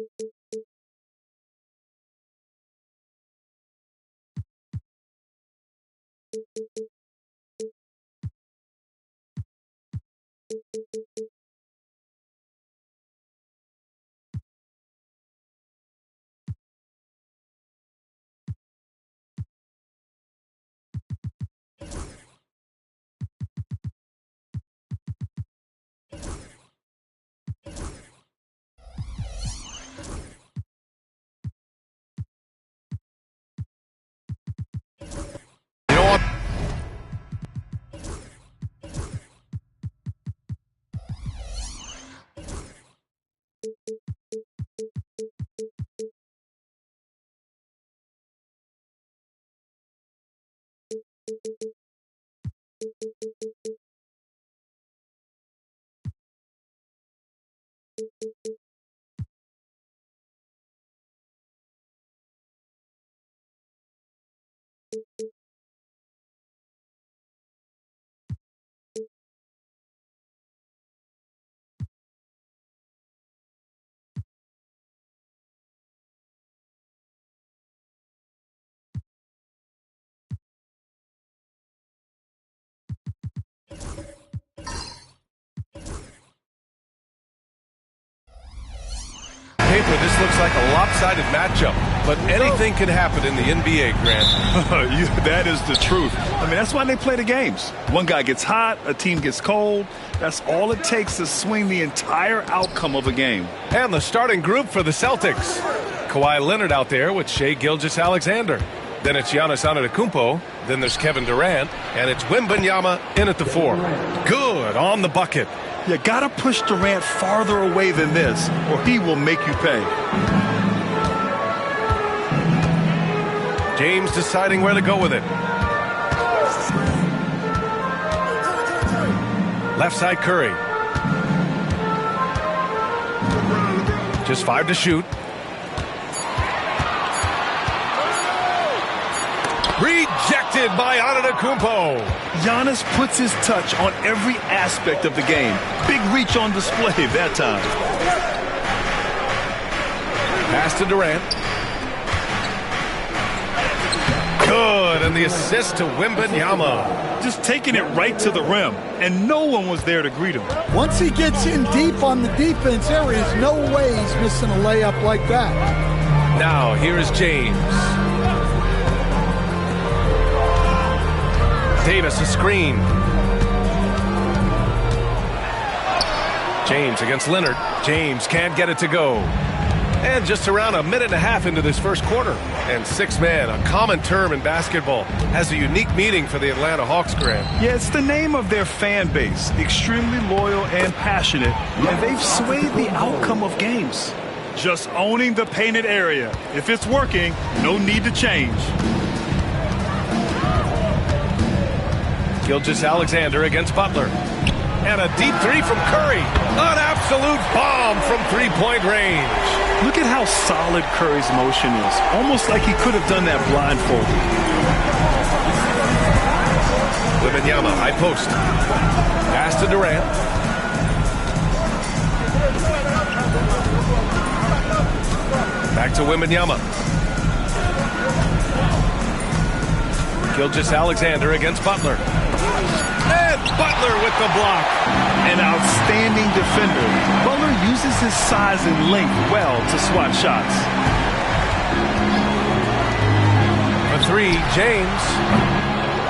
You know what? Paper, this looks like a lopsided matchup, but anything can happen in the NBA, Grant. That is the truth. I mean, that's why they play the games. One guy gets hot, a team gets cold. That's all it takes to swing the entire outcome of a game. And the starting group for the Celtics. Kawhi Leonard out there with Shai Gilgeous-Alexander. Then it's Giannis Antetokounmpo. Then there's Kevin Durant. And it's Wembanyama in at the 4. Good on the bucket. You gotta push Durant farther away than this, or he will make you pay. James deciding where to go with it. Left side Curry. Just 5 to shoot. Rejected by Antetokounmpo. Giannis puts his touch on every aspect of the game. Big reach on display that time. Pass to Durant. Good, and the assist to Wembanyama. Just taking it right to the rim, and no one was there to greet him. Once he gets in deep on the defense, there is no way he's missing a layup like that. Now, here is James. Davis, a screen. James against Leonard. James can't get it to go. And just around a minute and a half into this first quarter. And 6-man, a common term in basketball, has a unique meaning for the Atlanta Hawks, Grant. Yeah, it's the name of their fan base. Extremely loyal and passionate. And they've swayed the outcome of games. Just owning the painted area. If it's working, no need to change. Gilgeous-Alexander against Butler. And a deep 3 from Curry. An absolute bomb from three-point range. Look at how solid Curry's motion is. Almost like he could have done that blindfolded. Wembanyama, high post. Pass to Durant. Back to Wembanyama. Gilgeous-Alexander against Butler. And Butler with the block. An outstanding defender. Butler uses his size and length well to swat shots. For 3, James.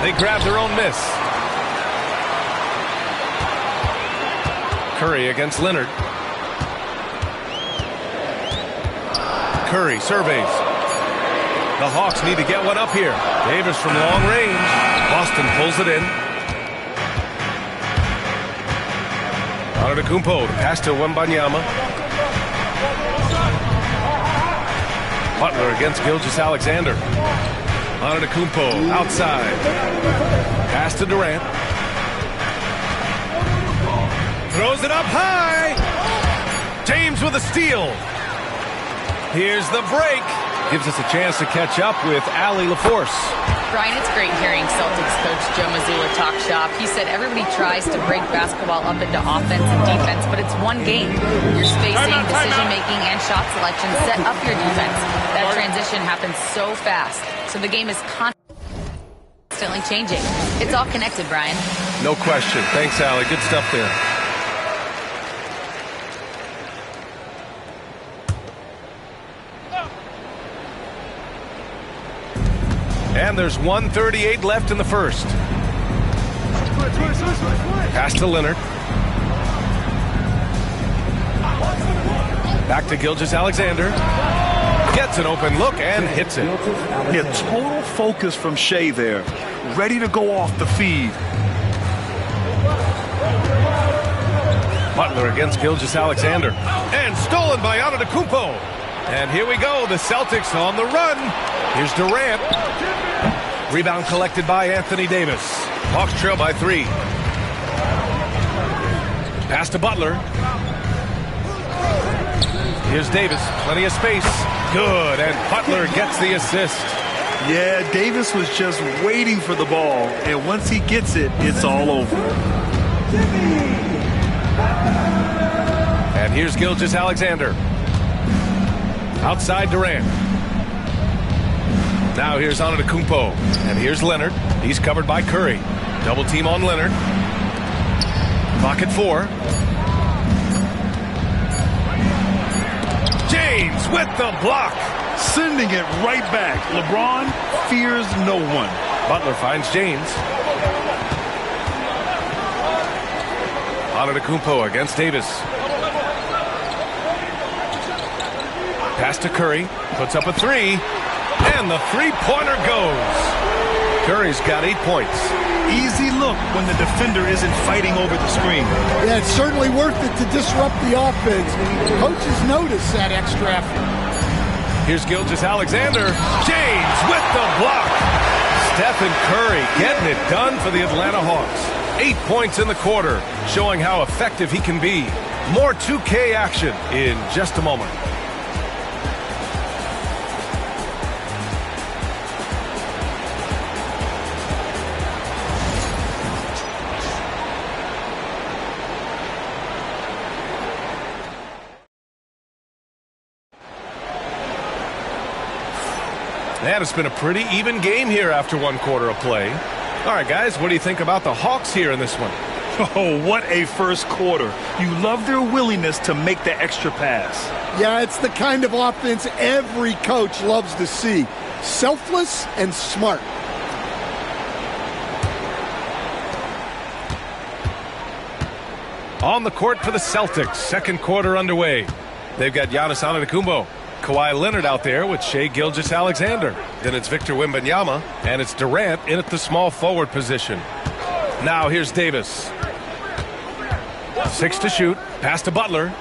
They grab their own miss. Curry against Leonard. Curry surveys. The Hawks need to get one up here. Davis from long range. Boston pulls it in. Antetokounmpo to pass to Wembanyama. Butler against Gilgeous-Alexander. Antetokounmpo outside. Pass to Durant. Throws it up high. James with a steal. Here's the break. gives us a chance to catch up with Allie LaForce. Brian, it's great hearing Celtics coach Joe Mazzulla talk shop. He said everybody tries to break basketball up into offense and defense, but it's one game. Your spacing, decision-making, and shot selection set up your defense. That transition happens so fast, so the game is constantly changing. It's all connected, Brian. No question. Thanks, Allie. Good stuff there. And there's 1:38 left in the first. Pass to Leonard. Back to Gilgeous-Alexander. Gets an open look and hits it. Yeah, total focus from Shea there. Ready to go off the feed. Butler against Gilgeous-Alexander. And stolen by Antetokounmpo. And here we go. The Celtics on the run. Here's Durant. Rebound collected by Anthony Davis. Hawks trail by 3. Pass to Butler. Here's Davis. Plenty of space. Good. And Butler gets the assist. Yeah, Davis was just waiting for the ball. And once he gets it, it's all over. And here's Gilgeous-Alexander. Outside Durant. Now here's Antetokounmpo. And here's Leonard. He's covered by Curry. Double team on Leonard. Clock at 4. James with the block. Sending it right back. LeBron fears no one. Butler finds James. Antetokounmpo against Davis. Pass to Curry. Puts up a 3. And the three-pointer goes. Curry's got 8 points. Easy look when the defender isn't fighting over the screen. Yeah, it's certainly worth it to disrupt the offense. Coaches notice that extra effort. Here's Gilgeous-Alexander. James with the block. Stephen Curry getting it done for the Atlanta Hawks. 8 points in the quarter, showing how effective he can be. More 2K action in just a moment. And it's been a pretty even game here after 1 quarter of play. All right, guys, what do you think about the Hawks here in this one? Oh, what a first quarter. You love their willingness to make the extra pass. Yeah, it's the kind of offense every coach loves to see. Selfless and smart. On the court for the Celtics, second quarter underway. They've got Giannis Antetokounmpo. Kawhi Leonard out there with Shai Gilgeous-Alexander. Then it's Victor Wembanyama, and it's Durant in at the small forward position. Now here's Davis. 6 to shoot. Pass to Butler.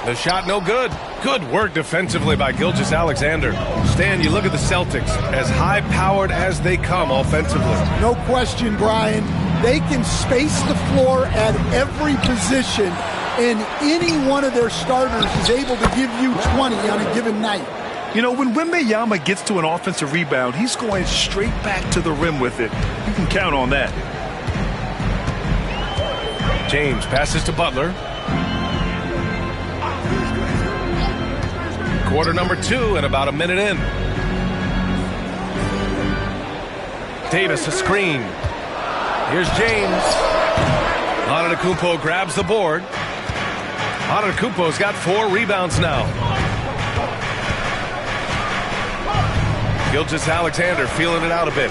The shot no good. Good work defensively by Gilgeous-Alexander. Stan, you look at the Celtics, as high-powered as they come offensively. No question, Brian. They can space the floor at every position, and any one of their starters is able to give you 20 on a given night. You know, when Wembanyama gets to an offensive rebound, he's going straight back to the rim with it. You can count on that. James passes to Butler. Quarter number 2 and about a minute in. Davis a screen. Here's James. Antetokounmpo grabs the board. Antetokounmpo's got 4 rebounds now. Gilgeous-Alexander feeling it out a bit.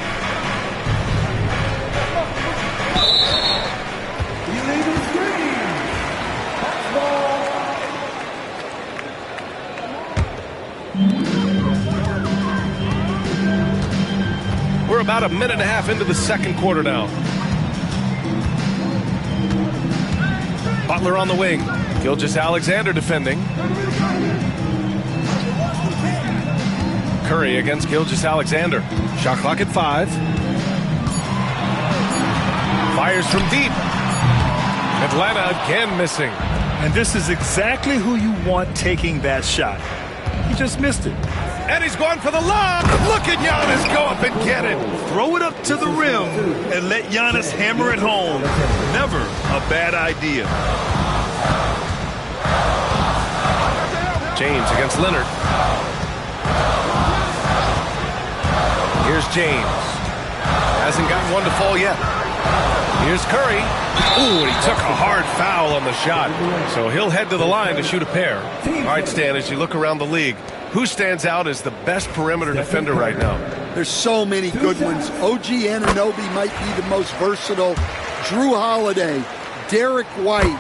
We're about a minute and a half into the second quarter now. Butler on the wing. Gilgeous-Alexander defending. Curry against Gilgeous-Alexander. Shot clock at 5. Fires from deep. Atlanta again missing. And this is exactly who you want taking that shot. He just missed it. And he's going for the lob. Look at Giannis go up and get it. Throw it up to the rim and let Giannis hammer it home. Never a bad idea. James against Leonard. Here's James. Hasn't gotten one to fall yet. Here's Curry. Ooh, and he took a hard foul on the shot. So he'll head to the line to shoot a pair. All right, Stan, as you look around the league, who stands out as the best perimeter defender right now? There's so many good ones. OG Anunoby might be the most versatile. Drew Holiday, Derek White,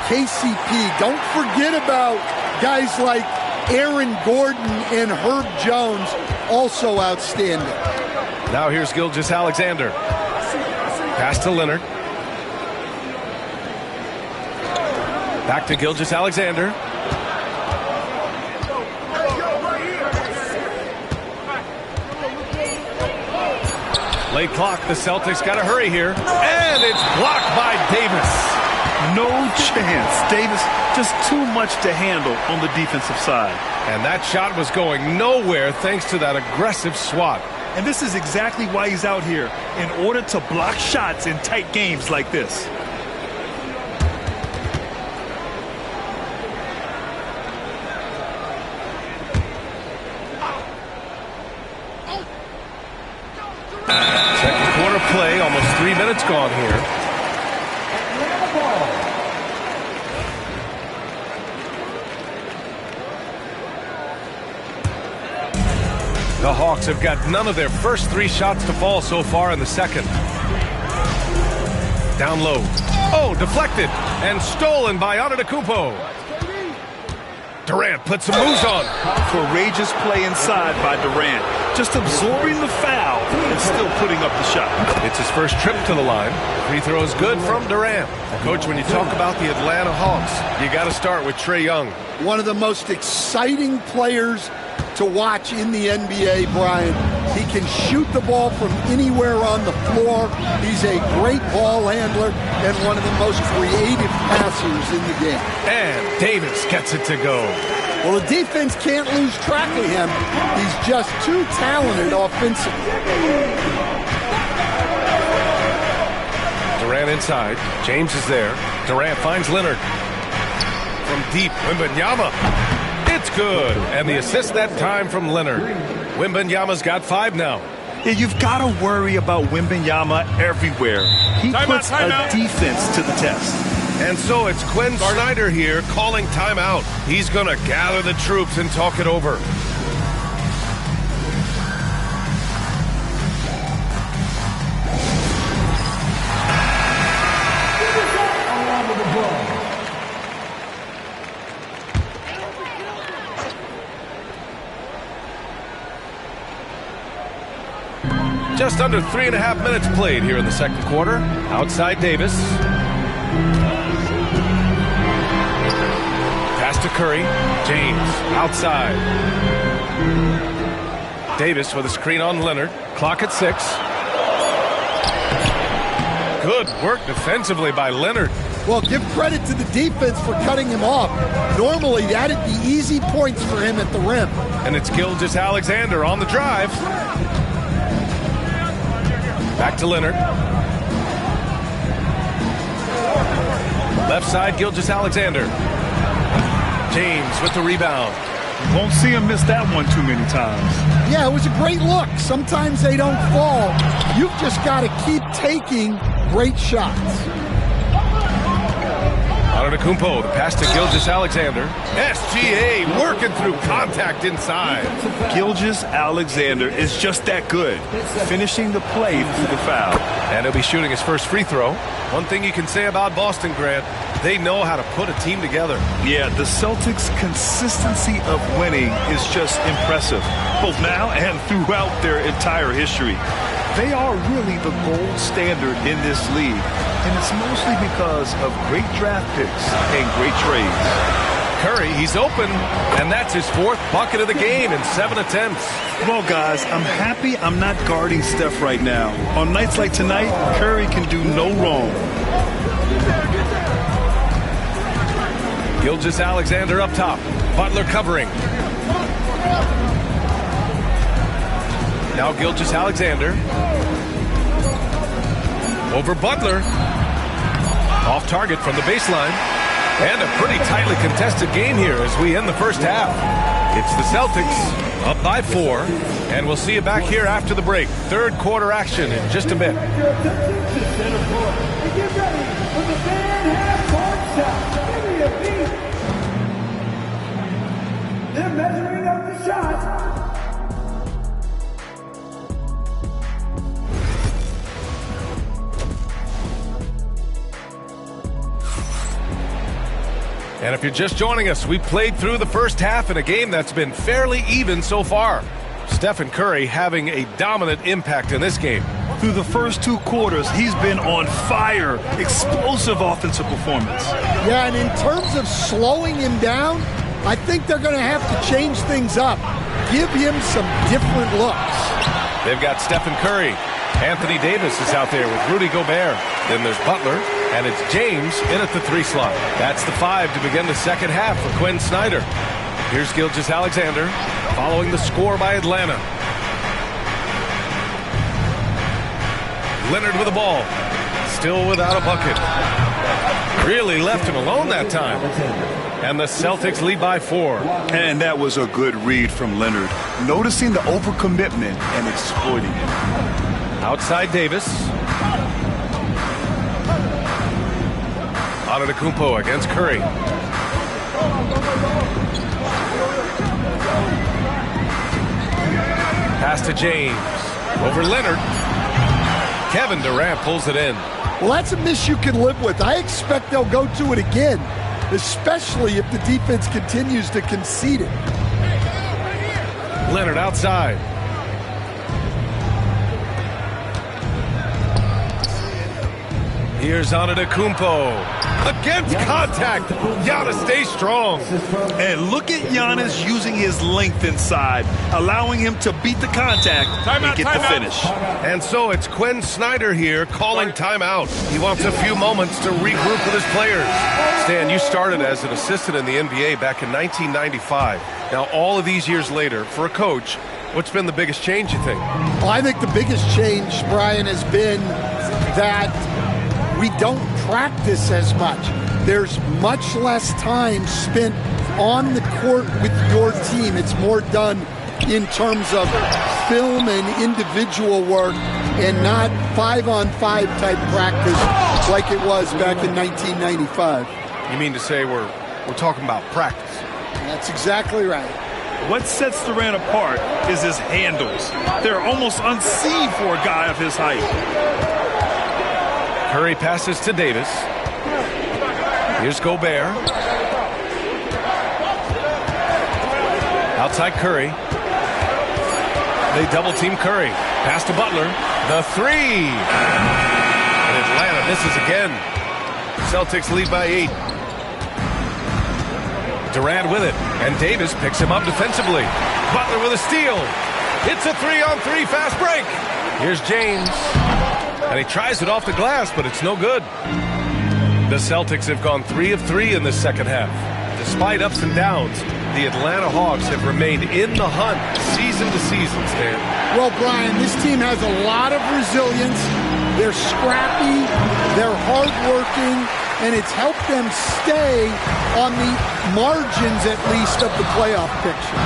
KCP. Don't forget about guys like Aaron Gordon and Herb Jones, also outstanding. Now here's Gilgeous-Alexander. Pass to Leonard. Back to Gilgeous-Alexander. Late clock, the Celtics got to hurry here. And it's blocked by Davis. No chance. Davis, just too much to handle on the defensive side. And that shot was going nowhere thanks to that aggressive swat. And this is exactly why he's out here, in order to block shots in tight games like this. Second quarter play, almost 3 minutes gone here. The Hawks have got none of their first 3 shots to fall so far in the second. Down low. Oh, deflected and stolen by Antetokounmpo. Durant puts some moves on. Courageous play inside by Durant. Just absorbing the foul and still putting up the shot. It's his first trip to the line. Free throw is good from Durant. Coach, when you talk about the Atlanta Hawks, you got to start with Trae Young. One of the most exciting players to watch in the NBA, Brian. He can shoot the ball from anywhere on the floor. He's a great ball handler and one of the most creative passers in the game. And Davis gets it to go. Well, the defense can't lose track of him. He's just too talented offensively. Durant inside. James is there. Durant finds Leonard. From deep, Wembanyama. It's good. And the assist that time from Leonard. Wembanyama's got 5 now. Yeah, you've got to worry about Wembanyama everywhere. He puts a defense to the test. And so it's Quinn Snyder here calling timeout. He's going to gather the troops and talk it over. Just under 3.5 minutes played here in the second quarter. Outside Davis. Pass to Curry. James outside. Davis with a screen on Leonard. Clock at 6. Good work defensively by Leonard. Well, give credit to the defense for cutting him off. Normally, that'd be easy points for him at the rim. And it's Gilgeous-Alexander on the drive. Back to Leonard. Left side, Gilgeous-Alexander. James with the rebound. Won't see him miss that one too many times. Yeah, it was a great look. Sometimes they don't fall. You've just got to keep taking great shots. Antetokounmpo, the pass to Gilgeous-Alexander. SGA working through contact inside. Gilgeous-Alexander is just that good, finishing the play through the foul. And he'll be shooting his first free throw. One thing you can say about Boston, Grant, they know how to put a team together. Yeah, the Celtics' consistency of winning is just impressive, both now and throughout their entire history. They are really the gold standard in this league, and it's mostly because of great draft picks and great trades. Curry, he's open, and that's his 4th bucket of the game in 7 attempts. Well, guys, I'm happy I'm not guarding Steph right now. On nights like tonight, Curry can do no wrong. Gilgeous-Alexander up top. Butler covering. Now Gilgeous-Alexander. Over Butler. Off target from the baseline. And a pretty tightly contested game here as we end the first half. It's the Celtics up by 4. And we'll see you back here after the break. Third quarter action in just a bit. They're measuring up the shot. And if you're just joining us, we played through the first half in a game that's been fairly even so far. Stephen Curry having a dominant impact in this game. Through the first 2 quarters, he's been on fire. Explosive offensive performance. Yeah, and in terms of slowing him down, I think they're going to have to change things up. Give him some different looks. They've got Stephen Curry. Anthony Davis is out there with Rudy Gobert. Then there's Butler, and it's James in at the 3 slot. That's the 5 to begin the second half for Quinn Snyder. Here's Gilgeous-Alexander following the score by Atlanta. Leonard with the ball. Still without a bucket. Really left him alone that time. And the Celtics lead by 4. And that was a good read from Leonard. Noticing the overcommitment and exploiting it. Outside Davis. Antetokounmpo against Curry. Pass to James. Over Leonard. Kevin Durant pulls it in. Well, that's a miss you can live with. I expect they'll go to it again, especially if the defense continues to concede it. Leonard outside. Here's Antetokounmpo. Against contact. Giannis stays strong. And look at Giannis using his length inside, allowing him to beat the contact and get the finish. And so it's Quinn Snyder here calling timeout. He wants a few moments to regroup with his players. Stan, you started as an assistant in the NBA back in 1995. Now, all of these years later, for a coach, what's been the biggest change, you think? Well, I think the biggest change, Brian, has been that we don't practice as much. There's much less time spent on the court with your team. It's more done in terms of film and individual work and not 5-on-5 type practice like it was back in 1995. You mean to say we're talking about practice? That's exactly right. What sets Durant apart is his handles. They're almost unseen for a guy of his height. Curry passes to Davis. Here's Gobert. Outside Curry. They double team Curry. Pass to Butler. The 3. And Atlanta misses again. Celtics lead by 8. Durant with it. And Davis picks him up defensively. Butler with a steal. It's a 3-on-3 fast break. Here's James. And he tries it off the glass, but it's no good. The Celtics have gone 3 of 3 in this second half. Despite ups and downs, the Atlanta Hawks have remained in the hunt season to season, Stan. Well, Brian, this team has a lot of resilience. They're scrappy, they're hardworking, and it's helped them stay on the margins, at least, of the playoff picture.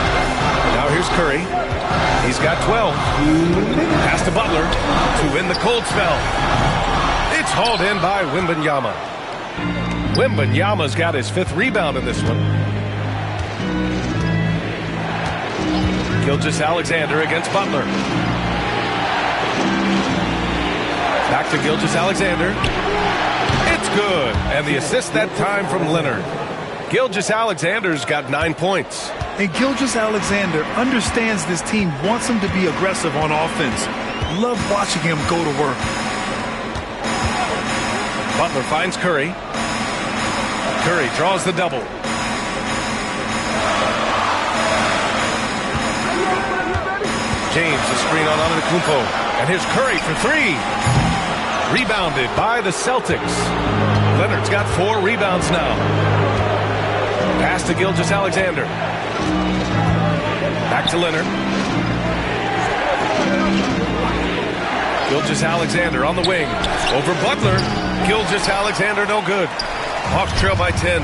Now here's Curry. He's got 12. Pass to Butler to win the cold spell. It's hauled in by Wembanyama. Wembanyama's got his 5th rebound in this one. Gilgeous-Alexander against Butler. Back to Gilgeous-Alexander. It's good. And the assist that time from Leonard. Gilgeous-Alexander's got 9 points. And Gilgeous-Alexander understands this team wants him to be aggressive on offense. Love watching him go to work. Butler finds Curry. Curry draws the double. James, the screen on Antetokounmpo. And here's Curry for 3. Rebounded by the Celtics. Leonard's got 4 rebounds now. Pass to Gilgeous-Alexander. Back to Leonard. Gilgeous-Alexander on the wing. Over Butler. Gilgeous-Alexander no good. Hawks trail by 10.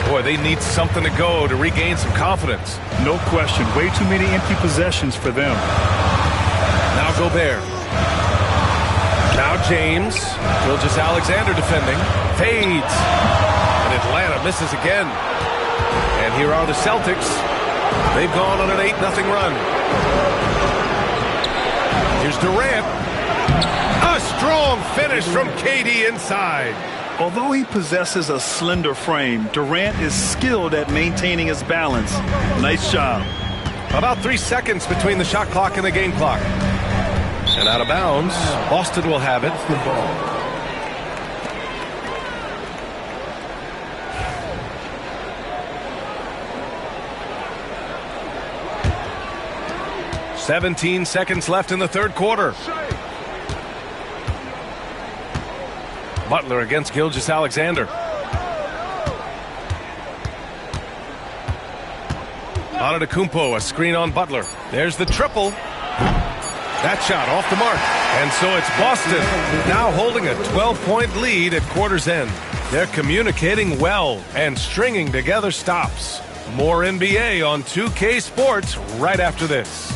Boy, they need something to go to regain some confidence. No question. Way too many empty possessions for them. Now Gobert. Now James. Gilgeous-Alexander defending. Fades. And Atlanta misses again. And here are the Celtics. They've gone on an 8-0 run. Here's Durant. A strong finish from KD inside. Although he possesses a slender frame, Durant is skilled at maintaining his balance. Nice job. About 3 seconds between the shot clock and the game clock. And out of bounds, Boston will have it. 17 seconds left in the third quarter. Butler against Gilgeous-Alexander. Antetokounmpo, a screen on Butler. There's the triple. That shot off the mark. And so it's Boston now holding a 12-point lead at quarter's end. They're communicating well and stringing together stops. More NBA on 2K Sports right after this.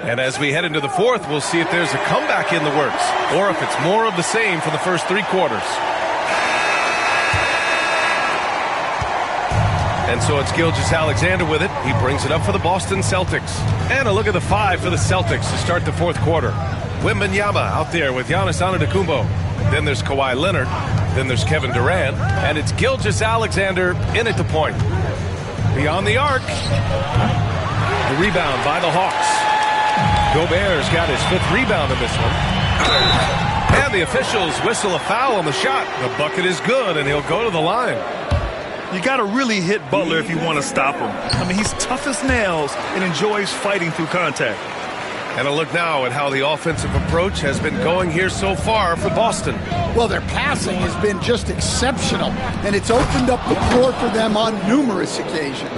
And as we head into the fourth, we'll see if there's a comeback in the works or if it's more of the same for the first 3 quarters. And so it's Gilgeous-Alexander with it. He brings it up for the Boston Celtics. And a look at the 5 for the Celtics to start the fourth quarter. Wembanyama out there with Giannis Antetokounmpo. Then there's Kawhi Leonard. Then there's Kevin Durant. And it's Gilgeous-Alexander in at the point. Beyond the arc. The rebound by the Hawks. Gobert's got his 5th rebound in this one. And the officials whistle a foul on the shot. The bucket is good, and he'll go to the line. You got to really hit Butler if you want to stop him. I mean, he's tough as nails and enjoys fighting through contact. And a look now at how the offensive approach has been going here so far for Boston. Well, their passing has been just exceptional, and it's opened up the floor for them on numerous occasions.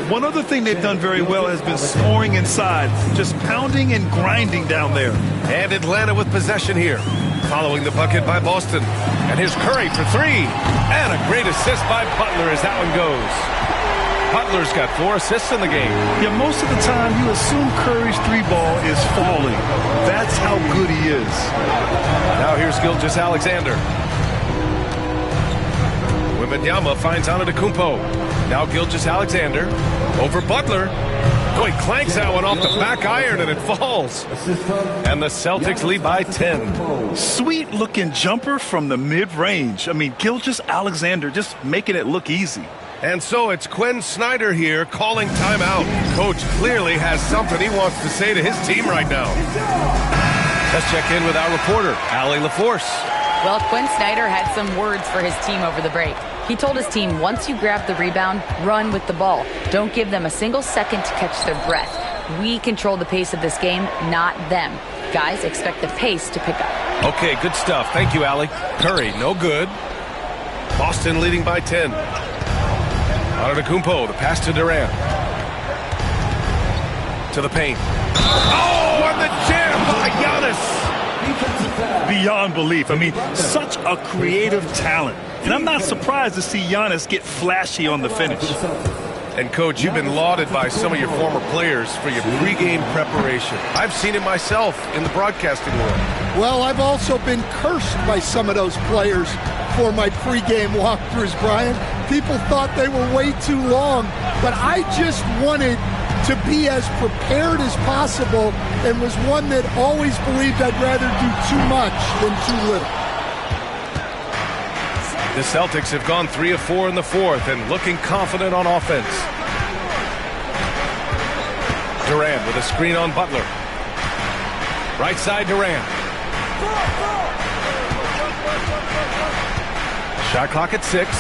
One other thing they've done very well has been scoring inside, just pounding and grinding down there. And Atlanta with possession here, following the bucket by Boston. And here's Curry for 3. And a great assist by Butler as that one goes. Butler's got 4 assists in the game. Yeah, most of the time you assume Curry's 3-ball is falling. That's how good he is. Now here's Gilgeous-Alexander. Wembanyama finds Antetokounmpo. Now Gilgeous-Alexander over Butler. Oh, he clanks that one off the back iron and it falls. And the Celtics lead by 10. Sweet-looking jumper from the mid-range. I mean, Gilgeous-Alexander just making it look easy. And so it's Quinn Snyder here calling timeout. Coach clearly has something he wants to say to his team right now. Let's check in with our reporter, Allie LaForce. Well, Quinn Snyder had some words for his team over the break. He told his team, once you grab the rebound, run with the ball. Don't give them a single second to catch their breath. We control the pace of this game, not them. Guys, expect the pace to pick up. Okay, good stuff. Thank you, Allie. Curry, no good. Boston leading by 10. Antetokounmpo, the pass to Durant. To the paint. Oh, and the jam by Giannis. Beyond belief. I mean, such a creative talent. And I'm not surprised to see Giannis get flashy on the finish. And, Coach, you've been lauded by some of your former players for your pregame preparation. I've seen it myself in the broadcasting world. Well, I've also been cursed by some of those players for my pregame walkthroughs, Brian. People thought they were way too long, but I just wanted to be as prepared as possible and was one that always believed I'd rather do too much than too little. The Celtics have gone 3 of 4 in the fourth and looking confident on offense. Durant with a screen on Butler. Right side Durant. Shot clock at 6.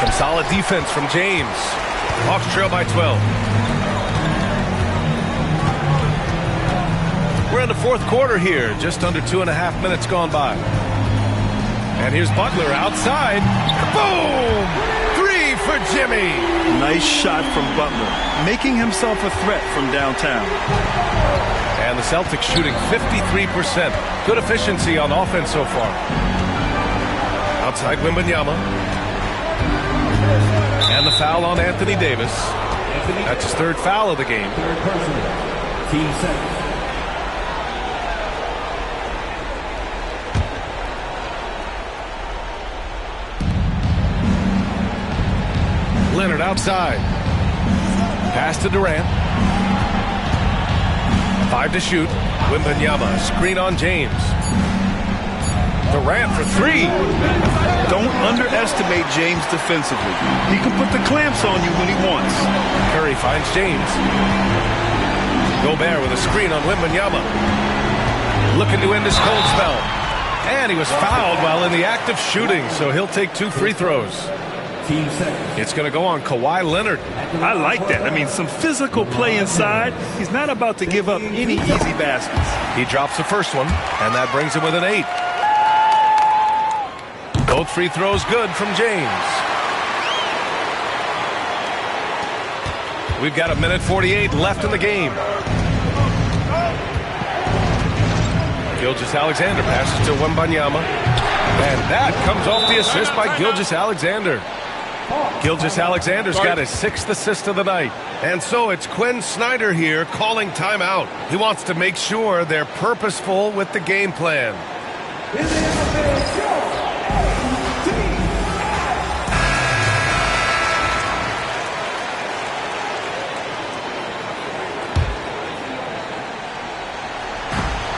Some solid defense from James. Hawks trail by 12. We're in the fourth quarter here. Just under 2.5 minutes gone by. And here's Butler outside. Boom! 3 for Jimmy. Nice shot from Butler, making himself a threat from downtown. And the Celtics shooting 53%. Good efficiency on offense so far. Outside Wembanyama. And the foul on Anthony Davis. That's his 3rd foul of the game. Third personal. Team second. Leonard outside. Pass to Durant. 5 to shoot. Wembanyama, screen on James. Durant for 3. Don't underestimate James defensively. He can put the clamps on you when he wants. Curry finds James. Gobert with a screen on Wembanyama. Looking to end his cold spell. And he was fouled while in the act of shooting, so he'll take 2 free throws. Team second. It's going to go on Kawhi Leonard. I like that. I mean, some physical play inside. He's not about to give up any easy baskets. He drops the first one, and that brings him within 8. Both free throws good from James. We've got 1:48 left in the game. Gilgeous-Alexander passes to Wembanyama. And that comes off the assist by Gilgeous-Alexander. Gilgeous-Alexander's got his 6th assist of the night. And so it's Quinn Snyder here calling timeout. He wants to make sure they're purposeful with the game plan.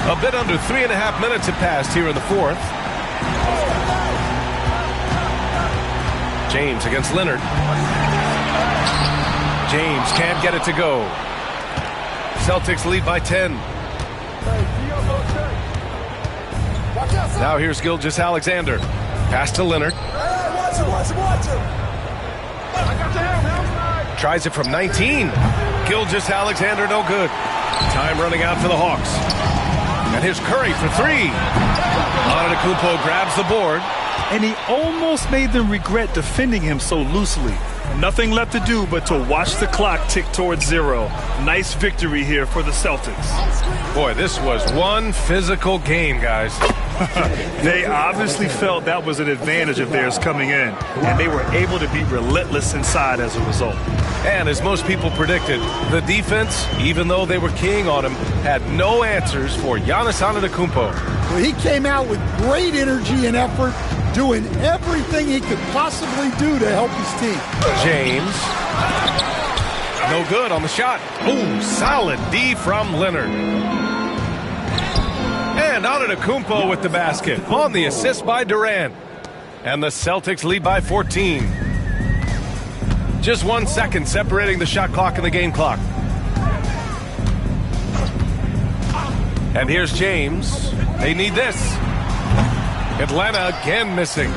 A bit under 3.5 minutes have passed here in the fourth. James against Leonard. James can't get it to go. Celtics lead by 10. Now here's Gilgeous-Alexander. Pass to Leonard. Tries it from 19. Gilgeous-Alexander no good. Time running out for the Hawks. And here's Curry for 3. Antetokounmpo grabs the board. And he almost made them regret defending him so loosely. Nothing left to do but to watch the clock tick towards 0. Nice victory here for the Celtics. Boy, this was one physical game, guys. They obviously felt that was an advantage of theirs coming in, and they were able to be relentless inside as a result. And as most people predicted, the defense, even though they were keying on him, had no answers for Giannis Antetokounmpo. Well, he came out with great energy and effort, doing everything he could possibly do to help his team. James. No good on the shot. Ooh, solid D from Leonard. And Antetokounmpo with the basket on the assist by Durant. And the Celtics lead by 14. Just 1 second separating the shot clock and the game clock. And here's James. They need this. Atlanta again missing.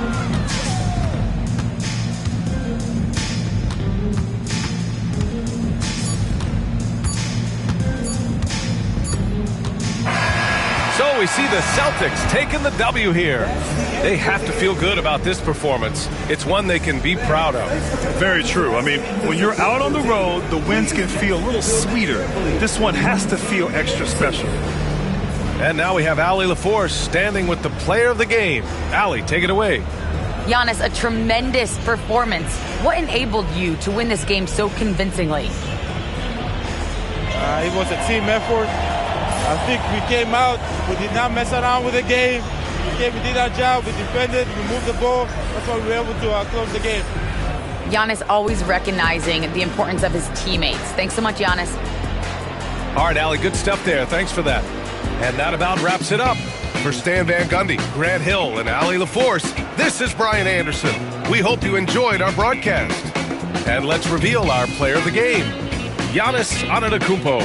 So we see the Celtics taking the W here. They have to feel good about this performance. It's one they can be proud of. Very true. I mean, when you're out on the road, the wins can feel a little sweeter. This one has to feel extra special. And now we have Allie LaForce standing with the player of the game. Allie, take it away. Giannis, a tremendous performance. What enabled you to win this game so convincingly? It was a team effort. I think we came out, we did not mess around with the game. We did our job, we defended, we moved the ball. That's why we were able to close the game. Giannis always recognizing the importance of his teammates. Thanks so much, Giannis. All right, Allie, good stuff there. Thanks for that. And that about wraps it up. For Stan Van Gundy, Grant Hill, and Allie LaForce, this is Brian Anderson. We hope you enjoyed our broadcast. And let's reveal our player of the game, Giannis Antetokounmpo.